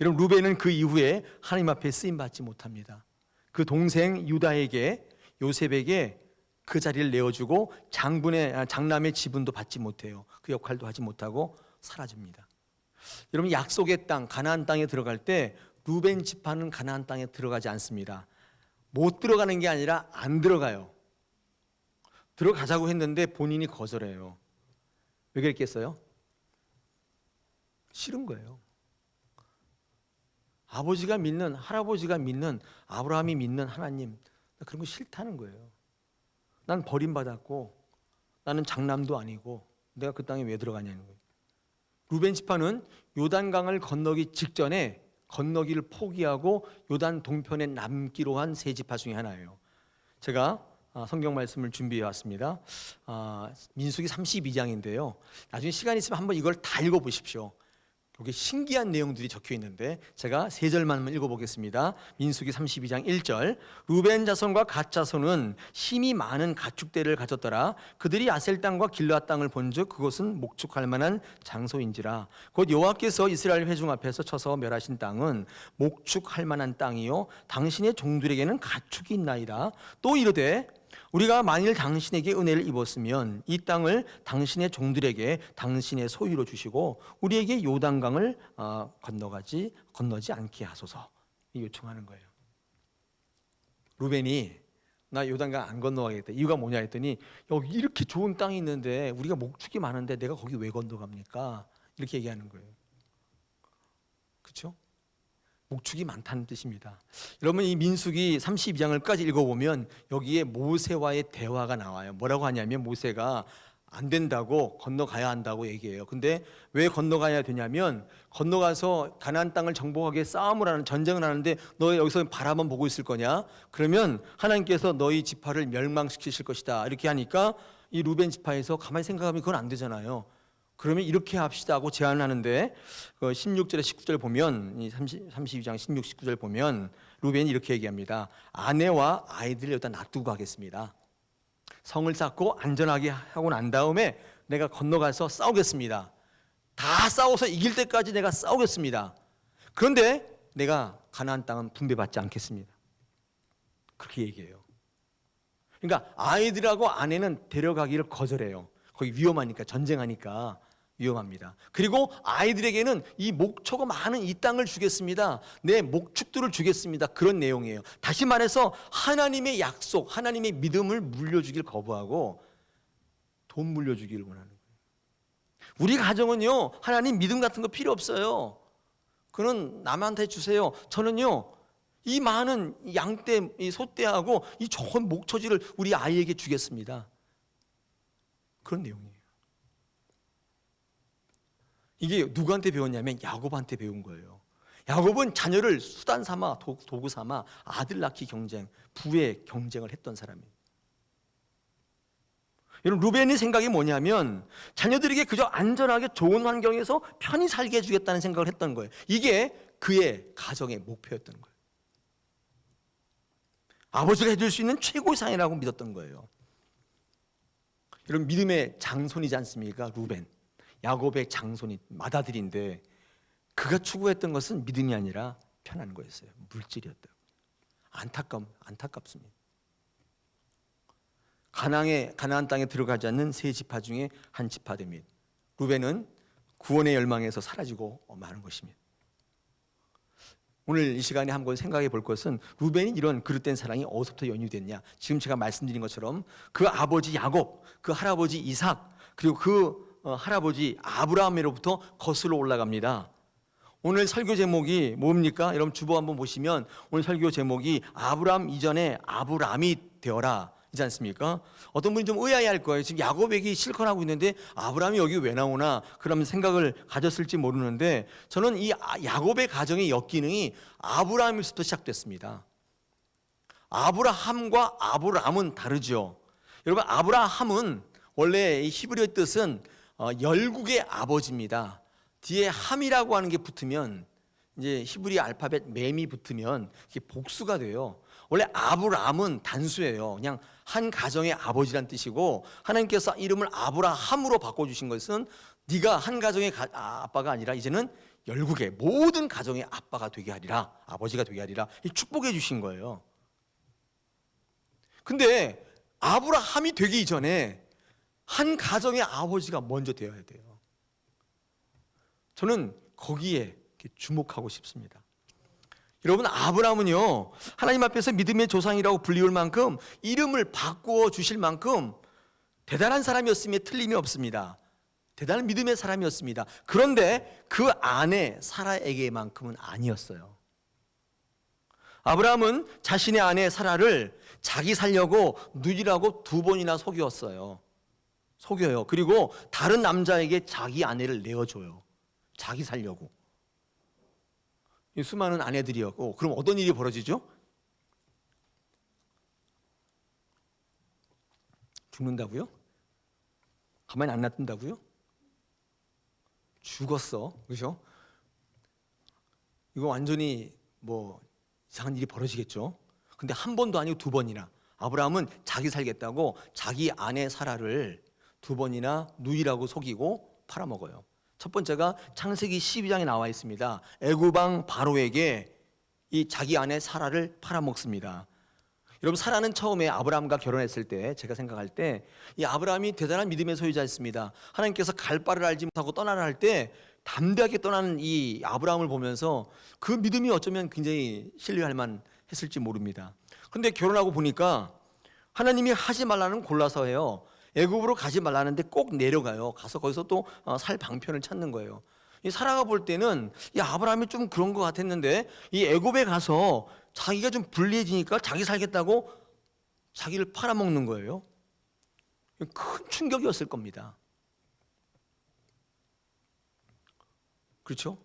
[SPEAKER 1] 여러분, 루벤은 그 이후에 하나님 앞에 쓰임 받지 못합니다. 그 동생 유다에게, 요셉에게 그 자리를 내어주고 장남의 지분도 받지 못해요. 그 역할도 하지 못하고 사라집니다. 여러분, 약속의 땅 가나안 땅에 들어갈 때 루벤 지파는 가나안 땅에 들어가지 않습니다. 못 들어가는 게 아니라 안 들어가요. 들어가자고 했는데 본인이 거절해요. 왜 그랬겠어요? 싫은 거예요. 아버지가 믿는, 할아버지가 믿는, 아브라함이 믿는 하나님, 그런 거 싫다는 거예요. 난 버림받았고 나는 장남도 아니고 내가 그 땅에 왜 들어가냐는 거예요. 루벤 지파는 요단강을 건너기 직전에 건너기를 포기하고 요단 동편에 남기로 한 세 지파 중에 하나예요. 제가 성경 말씀을 준비해 왔습니다. 민수기 32장인데요. 나중에 시간 있으면 한번 이걸 다 읽어보십시오. 여기 신기한 내용들이 적혀 있는데 제가 세 절만 읽어보겠습니다. 민수기 32장 1절. 루벤 자손과 갓 자손은 힘이 많은 가축대를 가졌더라. 그들이 아셀 땅과 길르앗 땅을 본즉 그것은 목축할 만한 장소인지라. 곧 여호와께서 이스라엘 회중 앞에서 쳐서 멸하신 땅은 목축할 만한 땅이요 당신의 종들에게는 가축이 있나이다. 또 이르되 우리가 만일 당신에게 은혜를 입었으면 이 땅을 당신의 종들에게 당신의 소유로 주시고 우리에게 요단강을 건너지 않게 하소서 요청하는 거예요. 루벤이 나 요단강 안 건너가겠다. 이유가 뭐냐 했더니 여기 이렇게 좋은 땅이 있는데 우리가 목축이 많은데 내가 거기 왜 건너갑니까? 이렇게 얘기하는 거예요. 그렇죠? 목축이 많다는 뜻입니다. 여러분, 이 민수기 32장을까지 읽어보면 여기에 모세와의 대화가 나와요. 뭐라고 하냐면 모세가 안 된다고 건너가야 한다고 얘기해요. 근데 왜 건너가야 되냐면 건너가서 가나안 땅을 정복하게 싸움을 하는 전쟁을 하는데 너 여기서 바라만 보고 있을 거냐? 그러면 하나님께서 너희 지파를 멸망시키실 것이다. 이렇게 하니까 이 루벤 지파에서 가만히 생각하면 그건 안 되잖아요. 그러면 이렇게 합시다 하고 제안을 하는데 16절에 19절 보면 32장 16, 19절 보면 루벤이 이렇게 얘기합니다. 아내와 아이들을 여기다 놔두고 가겠습니다. 성을 쌓고 안전하게 하고 난 다음에 내가 건너가서 싸우겠습니다. 다 싸워서 이길 때까지 내가 싸우겠습니다. 그런데 내가 가나안 땅은 분배받지 않겠습니다. 그렇게 얘기해요. 그러니까 아이들하고 아내는 데려가기를 거절해요. 거기 위험하니까, 전쟁하니까 위험합니다. 그리고 아이들에게는 이 목초가 많은 이 땅을 주겠습니다. 내 목축들을 주겠습니다. 그런 내용이에요. 다시 말해서 하나님의 약속, 하나님의 믿음을 물려주길 거부하고 돈 물려주기를 원하는 거예요. 우리 가정은요, 하나님 믿음 같은 거 필요 없어요. 그는 남한테 주세요. 저는요, 이 많은 양떼, 이 소떼하고 이 좋은 목초지를 우리 아이에게 주겠습니다. 그런 내용이에요. 이게 누구한테 배웠냐면 야곱한테 배운 거예요. 야곱은 자녀를 수단 삼아 도구 삼아 아들 낳기 경쟁, 부의 경쟁을 했던 사람이에요. 여러분, 루벤의 생각이 뭐냐면 자녀들에게 그저 안전하게 좋은 환경에서 편히 살게 해주겠다는 생각을 했던 거예요. 이게 그의 가정의 목표였던 거예요. 아버지가 해줄 수 있는 최고의 상이라고 믿었던 거예요. 여러분, 믿음의 장손이지 않습니까? 루벤, 야곱의 장손이 맏아들인데 그가 추구했던 것은 믿음이 아니라 편한 거였어요. 물질이었다. 안타깝습니다. 가나안 땅에 들어가지 않는 세 지파 중에 한 지파 됩니다. 루벤은 구원의 열망에서 사라지고 마는 것입니다. 오늘 이 시간에 한번 생각해 볼 것은 루벤이 이런 그릇된 사랑이 어디서부터 연유됐냐. 지금 제가 말씀드린 것처럼 그 아버지 야곱, 그 할아버지 이삭, 그리고 그 할아버지 아브라함으로부터 거슬러 올라갑니다. 오늘 설교 제목이 뭡니까? 여러분 주보 한번 보시면 오늘 설교 제목이 아브라함 이전에 아브람이 되어라 이지 않습니까? 어떤 분이 좀 의아해할 거예요. 지금 야곱에게 실컷하고 있는데 아브라함이 여기 왜 나오나 그런 생각을 가졌을지 모르는데, 저는 이 야곱의 가정의 역기능이 아브라함에서부터 시작됐습니다. 아브라함과 아브람은 다르죠. 여러분, 아브라함은 원래 히브리어의 뜻은 열국의 아버지입니다. 뒤에 함이라고 하는 게 붙으면, 이제 히브리 알파벳 맴이 붙으면 이게 복수가 돼요. 원래 아브람은 단수예요. 그냥 한 가정의 아버지란 뜻이고, 하나님께서 이름을 아브라함으로 바꿔주신 것은 네가 한 가정의 아빠가 아니라 이제는 열국의 모든 가정의 아빠가 되게 하리라, 아버지가 되게 하리라, 축복해 주신 거예요. 근데 아브라함이 되기 이전에 한 가정의 아버지가 먼저 되어야 돼요. 저는 거기에 주목하고 싶습니다. 여러분, 아브라함은요, 하나님 앞에서 믿음의 조상이라고 불리울 만큼, 이름을 바꾸어 주실 만큼 대단한 사람이었음에 틀림이 없습니다. 대단한 믿음의 사람이었습니다. 그런데 그 아내 사라에게만큼은 아니었어요. 아브라함은 자신의 아내 사라를 자기 살려고 누이라고 2번이나 속여요. 그리고 다른 남자에게 자기 아내를 내어줘요. 자기 살려고. 수많은 아내들이었고, 그럼 어떤 일이 벌어지죠? 죽는다고요? 가만히 안 놔둔다고요? 죽었어, 그렇죠? 이거 완전히 이상한 일이 벌어지겠죠. 근데 한 번도 아니고 2번이나 아브라함은 자기 살겠다고 자기 아내 사라를 2번이나 누이라고 속이고 팔아먹어요. 첫 번째가 창세기 12장에 나와 있습니다. 애굽왕 바로에게 이 자기 아내 사라를 팔아먹습니다. 여러분, 사라는 처음에 아브라함과 결혼했을 때, 제가 생각할 때 이 아브라함이 대단한 믿음의 소유자였습니다. 하나님께서 갈 바를 알지 못하고 떠나라 할 때 담대하게 떠나는 이 아브라함을 보면서 그 믿음이 어쩌면 굉장히 신뢰할 만했을지 모릅니다. 그런데 결혼하고 보니까 하나님이 하지 말라는 골라서 해요. 애굽으로 가지 말라는데 꼭 내려가요. 가서 거기서 또 살 방편을 찾는 거예요. 이 사라가 볼 때는 이 아브라함이 좀 그런 것 같았는데, 이 애굽에 가서 자기가 좀 불리해지니까 자기 살겠다고 자기를 팔아먹는 거예요. 큰 충격이었을 겁니다. 그렇죠?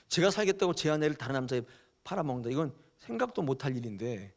[SPEAKER 1] 제가 살겠다고 제 아내를 다른 남자에 팔아먹는다, 이건 생각도 못할 일인데,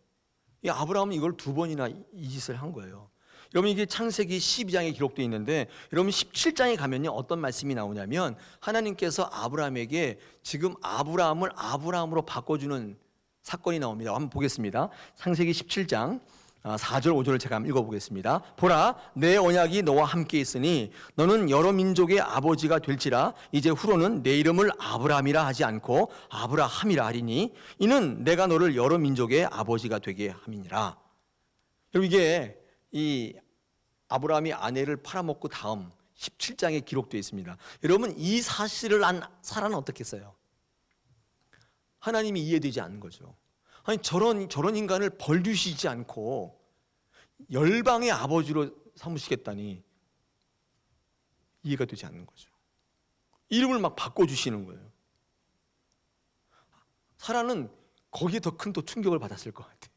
[SPEAKER 1] 이 아브라함은 이걸 2번이나 이 짓을 한 거예요. 여러분, 이게 창세기 12장에 기록되어 있는데, 여러분 17장에 가면요 어떤 말씀이 나오냐면, 하나님께서 아브라함에게 지금 아브라함을 아브라함으로 바꿔주는 사건이 나옵니다. 한번 보겠습니다. 창세기 17장 4절 5절을 제가 한번 읽어보겠습니다. 보라, 내 언약이 너와 함께 있으니 너는 여러 민족의 아버지가 될지라. 이제 후로는 내 이름을 아브라함이라 하지 않고 아브라함이라 하리니 이는 내가 너를 여러 민족의 아버지가 되게 함이니라. 여러분, 이게 이 아브라함이 아내를 팔아먹고 다음 17장에 기록되어 있습니다. 여러분, 이 사실을 안 사라는 어떻게 했어요? 하나님이 이해되지 않는 거죠. 아니, 저런 인간을 벌주시지 않고 열방의 아버지로 삼으시겠다니 이해가 되지 않는 거죠. 이름을 막 바꿔주시는 거예요. 사라는 거기에 더 큰 또 충격을 받았을 것 같아요.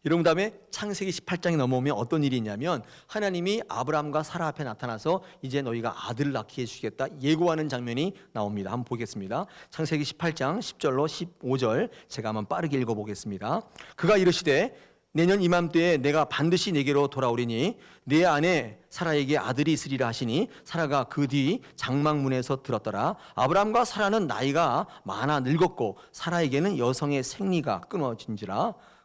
[SPEAKER 1] 여러분, 다음에 창세기 18장에 넘어오면 어떤 일이 있냐면, 하나님이 아브라함과 사라 앞에 나타나서 이제 너희가 아들을 낳게 해주시겠다 예고하는 장면이 나옵니다. 한번 보겠습니다. 창세기 18장 10절로 15절 제가 한번 빠르게 읽어보겠습니다. 그가 이르시되 내년 이맘때에 내가 반드시 내게로 돌아오리니 내 아내 사라에게 아들이 있으리라 하시니 사라가 그 뒤 장막문에서 들었더라. 아브라함과 사라는 나이가 많아 늙었고 사라에게는 여성의 생리가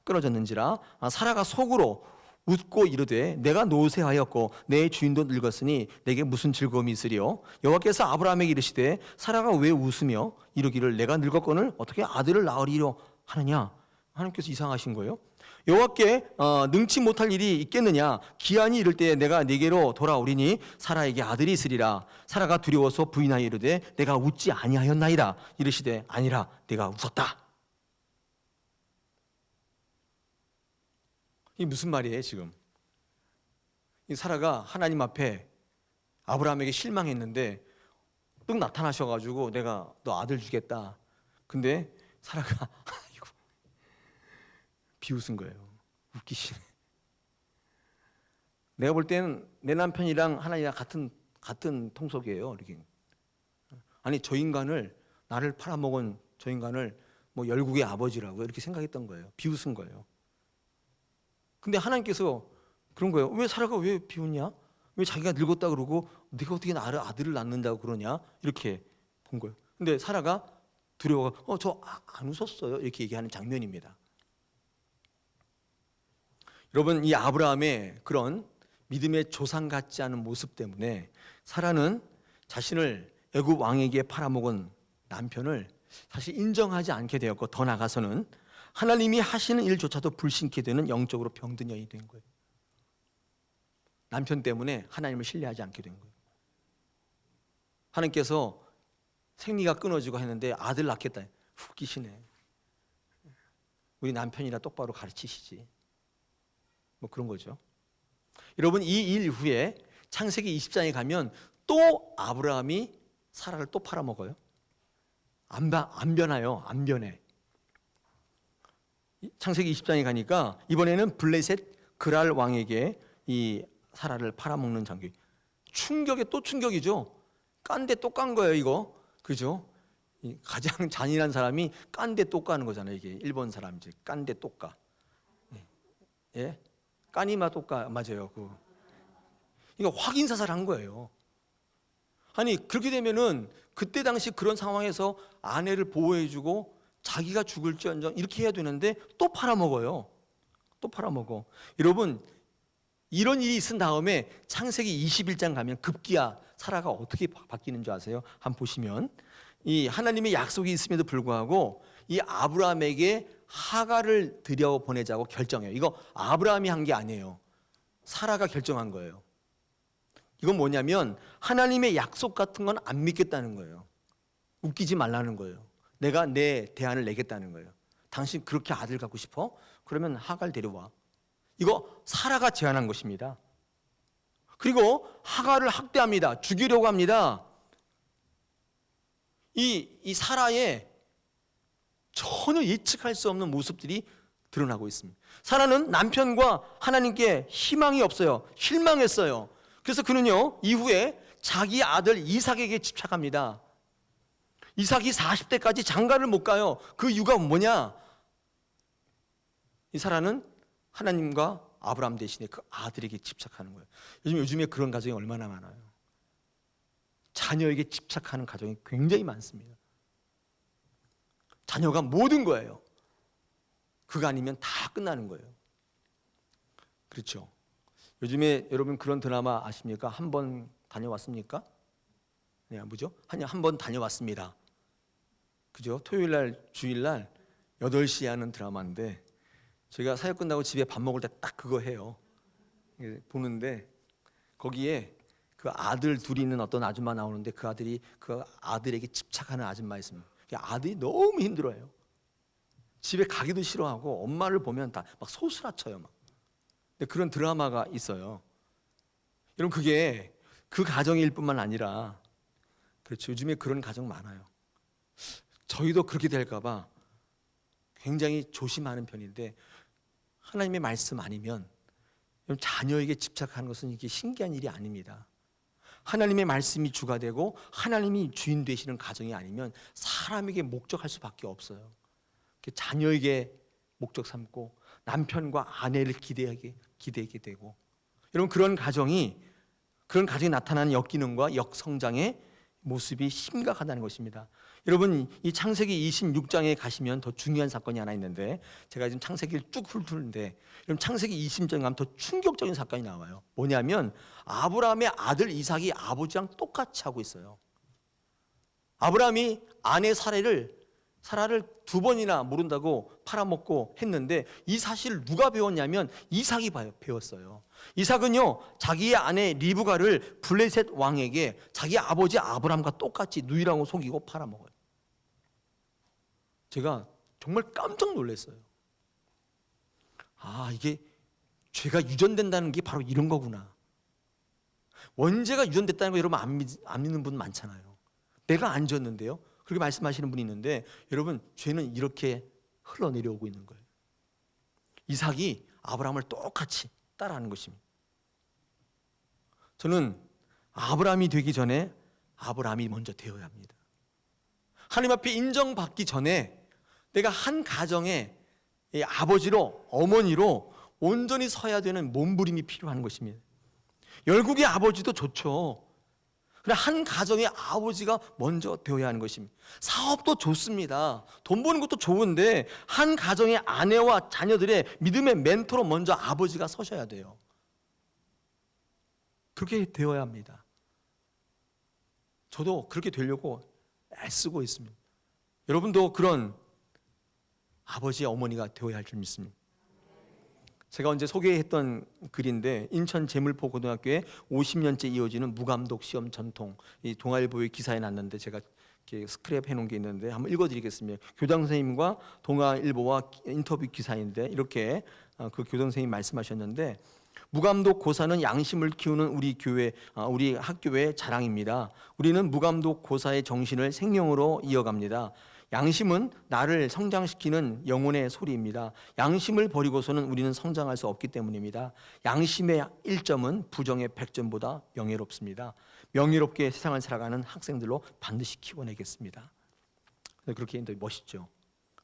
[SPEAKER 1] 끊어졌는지라. 사라가 속으로 웃고 이르되 내가 노쇠하였고 내 주인도 늙었으니 내게 무슨 즐거움이 있으리요. 여호와께서 아브라함에게 이르시되 사라가 왜 웃으며 이르기를 내가 늙었거늘 어떻게 아들을 낳으리려 하느냐. 하나님께서 이상하신 거예요? 여호와께 능치 못할 일이 있겠느냐? 기한이 이를 때 내가 네게로 돌아오리니 사라에게 아들이 있으리라. 사라가 두려워서 부인하여 이르되 내가 웃지 아니하였나이다. 이르시되 아니라 내가 웃었다. 이게 무슨 말이에요 지금? 이 사라가 하나님 앞에 아브라함에게 실망했는데 뚝 나타나셔가지고 내가 너 아들 주겠다. 근데 사라가 아이고 비웃은 거예요. 웃기시네. 내가 볼 때는 내 남편이랑 하나님이랑 같은 통속이에요. 이렇게. 아니 저 인간을 나를 팔아먹은 저 인간을 뭐 열국의 아버지라고 이렇게 생각했던 거예요. 비웃은 거예요. 근데 하나님께서 그런 거예요. 왜 사라가 왜 비웃냐? 왜 자기가 늙었다 그러고 네가 어떻게 아들을 낳는다고 그러냐? 이렇게 본 거예요. 근데 사라가 두려워가 저 안 웃었어요. 이렇게 얘기하는 장면입니다. 여러분 이 아브라함의 그런 믿음의 조상 같지 않은 모습 때문에 사라는 자신을 애굽 왕에게 팔아먹은 남편을 사실 인정하지 않게 되었고 더 나아가서는 하나님이 하시는 일조차도 불신케 되는 영적으로 병든 여인이 된 거예요. 남편 때문에 하나님을 신뢰하지 않게 된 거예요. 하나님께서 생리가 끊어지고 했는데 아들 낳겠다. 웃기시네. 우리 남편이라 똑바로 가르치시지. 뭐 그런 거죠. 여러분 이 일 후에 창세기 20장에 가면 또 아브라함이 사라를 또 팔아먹어요. 안 변해요. 안 변해. 창세기 20장에 가니까 이번에는 블레셋 그랄 왕에게 이 사라를 팔아먹는 장면. 충격에 또 충격이죠. 깐데 또 깐 거예요 이거. 그죠? 가장 잔인한 사람이 깐데 또 까는 거잖아요. 이게 일본 사람이지. 깐데 또 까. 예? 까니마 또 까. 맞아요. 이거 확인 사살한 거예요. 아니 그렇게 되면은 그때 당시 그런 상황에서 아내를 보호해주고 자기가 죽을지언정 이렇게 해야 되는데 또 팔아먹어요. 또 팔아먹어. 여러분 이런 일이 있은 다음에 창세기 21장 가면 급기야 사라가 어떻게 바뀌는 줄 아세요? 한번 보시면 이 하나님의 약속이 있음에도 불구하고 이 아브라함에게 하가를 들여 보내자고 결정해요. 이거 아브라함이 한 게 아니에요. 사라가 결정한 거예요. 이건 뭐냐면 하나님의 약속 같은 건 안 믿겠다는 거예요. 웃기지 말라는 거예요. 내가 내 대안을 내겠다는 거예요. 당신 그렇게 아들 갖고 싶어? 그러면 하가를 데려와. 이거 사라가 제안한 것입니다. 그리고 하가를 학대합니다. 죽이려고 합니다. 이 사라의 전혀 예측할 수 없는 모습들이 드러나고 있습니다. 사라는 남편과 하나님께 희망이 없어요. 실망했어요. 그래서 그는요 이후에 자기 아들 이삭에게 집착합니다. 이삭이 40대까지 장가를 못 가요. 그 이유가 뭐냐? 이 사라는 하나님과 아브라함 대신에 그 아들에게 집착하는 거예요. 요즘에 그런 가정이 얼마나 많아요. 자녀에게 집착하는 가정이 굉장히 많습니다. 자녀가 모든 거예요. 그거 아니면 다 끝나는 거예요. 그렇죠. 요즘에 여러분 그런 드라마 아십니까? 한 번 다녀왔습니까? 네, 뭐죠? 한 번 다녀왔습니다. 그죠? 토요일 날, 주일 날 8시에 하는 드라마인데 제가 사역 끝나고 집에 밥 먹을 때 딱 그거 해요. 보는데 거기에 그 아들 둘이 있는 어떤 아줌마 나오는데 그 아들이 그 아들에게 집착하는 아줌마 있습니다. 아들이 너무 힘들어요. 집에 가기도 싫어하고 엄마를 보면 다 막 소스라쳐요. 막. 근데 그런 드라마가 있어요. 여러분 그게 그 가정일 뿐만 아니라 그렇죠. 요즘에 그런 가정 많아요. 저희도 그렇게 될까 봐 굉장히 조심하는 편인데 하나님의 말씀 아니면 자녀에게 집착하는 것은 이게 신기한 일이 아닙니다. 하나님의 말씀이 주가 되고 하나님이 주인 되시는 가정이 아니면 사람에게 목적할 수밖에 없어요. 자녀에게 목적 삼고 남편과 아내를 기대게 되고 여러분 그런 가정이 나타나는 역기능과 역성장의 모습이 심각하다는 것입니다. 여러분 이 창세기 26장에 가시면 더 중요한 사건이 하나 있는데 제가 지금 창세기를 쭉 훑는데 여러분 창세기 20장에 가면 더 충격적인 사건이 나와요. 뭐냐면 아브라함의 아들 이삭이 아버지랑 똑같이 하고 있어요. 아브라함이 아내 사례를 사라를 2번이나 모른다고 팔아먹고 했는데 이 사실을 누가 배웠냐면 이삭이 배웠어요. 이삭은요, 자기의 아내 리브가를 블레셋 왕에게 자기 아버지 아브람과 똑같이 누이라고 속이고 팔아먹어요. 제가 정말 깜짝 놀랐어요. 아, 이게 죄가 유전된다는 게 바로 이런 거구나. 원죄가 유전됐다는 거 여러분 안 믿는 분 많잖아요. 내가 안 졌는데요. 그렇게 말씀하시는 분이 있는데, 여러분, 죄는 이렇게 흘러내려오고 있는 거예요. 이삭이 아브라함을 똑같이 따라하는 것입니다. 저는 아브라함이 되기 전에 아브라함이 먼저 되어야 합니다. 하나님 앞에 인정받기 전에 내가 한 가정의 아버지로, 어머니로 온전히 서야 되는 몸부림이 필요한 것입니다. 열국의 아버지도 좋죠. 그러나 한 가정의 아버지가 먼저 되어야 하는 것입니다. 사업도 좋습니다. 돈 버는 것도 좋은데 한 가정의 아내와 자녀들의 믿음의 멘토로 먼저 아버지가 서셔야 돼요. 그렇게 되어야 합니다. 저도 그렇게 되려고 애쓰고 있습니다. 여러분도 그런 아버지, 어머니가 되어야 할 줄 믿습니다. 제가 언제 소개했던 글인데, 인천 제물포 고등학교에 50년째 이어지는 무감독 시험 전통, 이 동아일보의 기사에 났는데 제가 이렇게 스크랩 해놓은 게 있는데 한번 읽어드리겠습니다. 교장 선생님과 동아일보와 인터뷰 기사인데 이렇게 그 교장 선생님이 말씀하셨는데, 무감독 고사는 양심을 키우는 우리 교회, 우리 학교의 자랑입니다. 우리는 무감독 고사의 정신을 생명으로 이어갑니다. 양심은 나를 성장시키는 영혼의 소리입니다. 양심을 버리고서는 우리는 성장할 수 없기 때문입니다. 양심의 1점은 부정의 100점보다 명예롭습니다. 명예롭게 세상을 살아가는 학생들로 반드시 키워내겠습니다. 그렇게 멋있죠.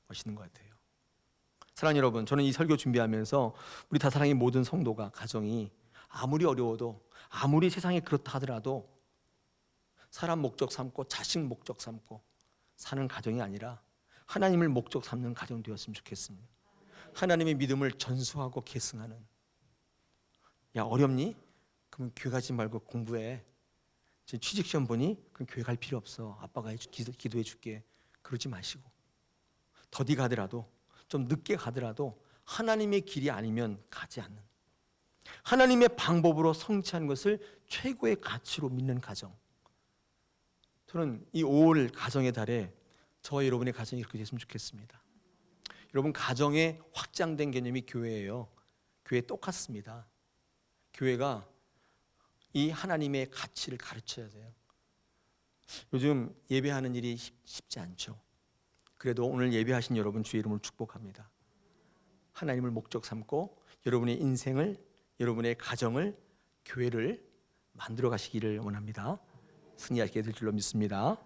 [SPEAKER 1] 멋있는 것 같아요. 사랑하는 여러분, 저는 이 설교 준비하면서 우리 다사랑의 모든 성도가, 가정이 아무리 어려워도, 아무리 세상이 그렇다 하더라도 사람 목적 삼고 자식 목적 삼고 사는 가정이 아니라 하나님을 목적 삼는 가정 되었으면 좋겠습니다. 하나님의 믿음을 전수하고 계승하는. 야, 어렵니? 그럼 교회 가지 말고 공부해. 취직시험 보니? 그럼 교회 갈 필요 없어. 아빠가 기도해 줄게. 그러지 마시고, 더디 가더라도, 좀 늦게 가더라도 하나님의 길이 아니면 가지 않는, 하나님의 방법으로 성취하는 것을 최고의 가치로 믿는 가정. 저는 이 5월 가정의 달에 저와 여러분의 가정이 이렇게 됐으면 좋겠습니다. 여러분, 가정의 확장된 개념이 교회예요. 교회 똑같습니다. 교회가 이 하나님의 가치를 가르쳐야 돼요. 요즘 예배하는 일이 쉽지 않죠. 그래도 오늘 예배하신 여러분 주의 이름으로 축복합니다. 하나님을 목적 삼고 여러분의 인생을, 여러분의 가정을, 교회를 만들어 가시기를 원합니다. 승리하게 될 줄로 믿습니다.